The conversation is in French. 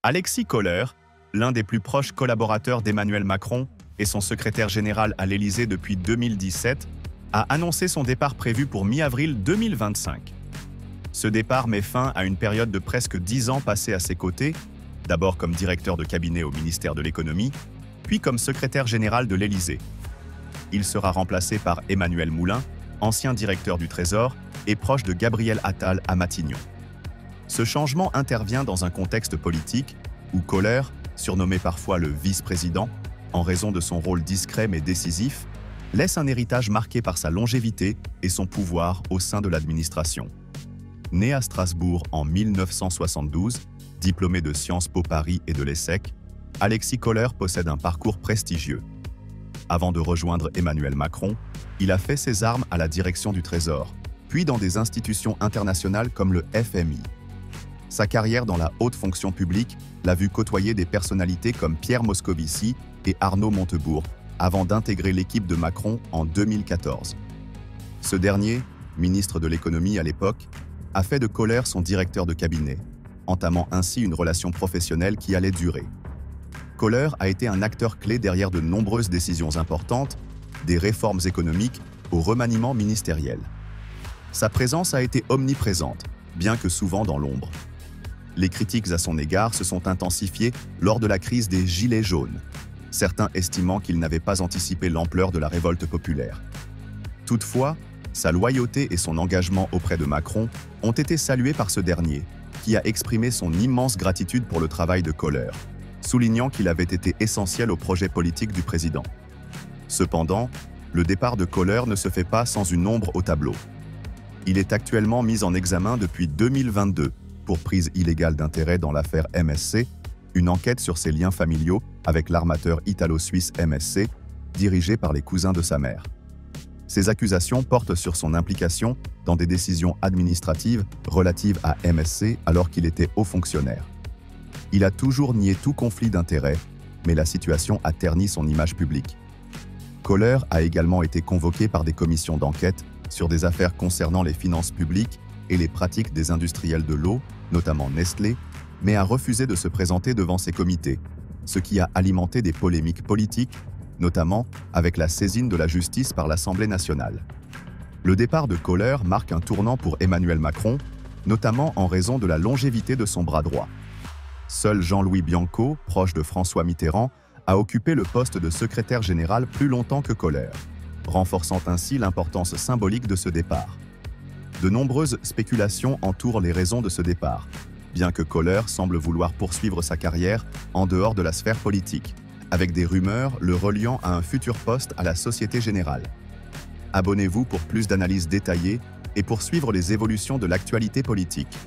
Alexis Kohler, l'un des plus proches collaborateurs d'Emmanuel Macron et son secrétaire général à l'Élysée depuis 2017, a annoncé son départ prévu pour mi-avril 2025. Ce départ met fin à une période de presque 10 ans passée à ses côtés, d'abord comme directeur de cabinet au ministère de l'Économie, puis comme secrétaire général de l'Élysée. Il sera remplacé par Emmanuel Moulin, ancien directeur du Trésor et proche de Gabriel Attal à Matignon. Ce changement intervient dans un contexte politique où Kohler, surnommé parfois le vice-président, en raison de son rôle discret mais décisif, laisse un héritage marqué par sa longévité et son pouvoir au sein de l'administration. Né à Strasbourg en 1972, diplômé de Sciences Po Paris et de l'ESSEC, Alexis Kohler possède un parcours prestigieux. Avant de rejoindre Emmanuel Macron, il a fait ses armes à la direction du Trésor, puis dans des institutions internationales comme le FMI. Sa carrière dans la haute fonction publique l'a vu côtoyer des personnalités comme Pierre Moscovici et Arnaud Montebourg, avant d'intégrer l'équipe de Macron en 2014. Ce dernier, ministre de l'économie à l'époque, a fait de Kohler son directeur de cabinet, entamant ainsi une relation professionnelle qui allait durer. Kohler a été un acteur clé derrière de nombreuses décisions importantes, des réformes économiques au remaniement ministériel. Sa présence a été omniprésente, bien que souvent dans l'ombre. Les critiques à son égard se sont intensifiées lors de la crise des Gilets jaunes, certains estimant qu'il n'avait pas anticipé l'ampleur de la révolte populaire. Toutefois, sa loyauté et son engagement auprès de Macron ont été salués par ce dernier, qui a exprimé son immense gratitude pour le travail de Kohler, soulignant qu'il avait été essentiel au projet politique du président. Cependant, le départ de Kohler ne se fait pas sans une ombre au tableau. Il est actuellement mis en examen depuis 2022 pour prise illégale d'intérêt dans l'affaire MSC, une enquête sur ses liens familiaux avec l'armateur italo-suisse MSC, dirigé par les cousins de sa mère. Ces accusations portent sur son implication dans des décisions administratives relatives à MSC alors qu'il était haut fonctionnaire. Il a toujours nié tout conflit d'intérêts, mais la situation a terni son image publique. Kohler a également été convoqué par des commissions d'enquête sur des affaires concernant les finances publiques et les pratiques des industriels de l'eau, notamment Nestlé, mais a refusé de se présenter devant ces comités, ce qui a alimenté des polémiques politiques, notamment avec la saisine de la justice par l'Assemblée nationale. Le départ de Kohler marque un tournant pour Emmanuel Macron, notamment en raison de la longévité de son bras droit. Seul Jean-Louis Bianco, proche de François Mitterrand, a occupé le poste de secrétaire général plus longtemps que Kohler, renforçant ainsi l'importance symbolique de ce départ. De nombreuses spéculations entourent les raisons de ce départ, bien que Kohler semble vouloir poursuivre sa carrière en dehors de la sphère politique, avec des rumeurs le reliant à un futur poste à la Société Générale. Abonnez-vous pour plus d'analyses détaillées et pour suivre les évolutions de l'actualité politique.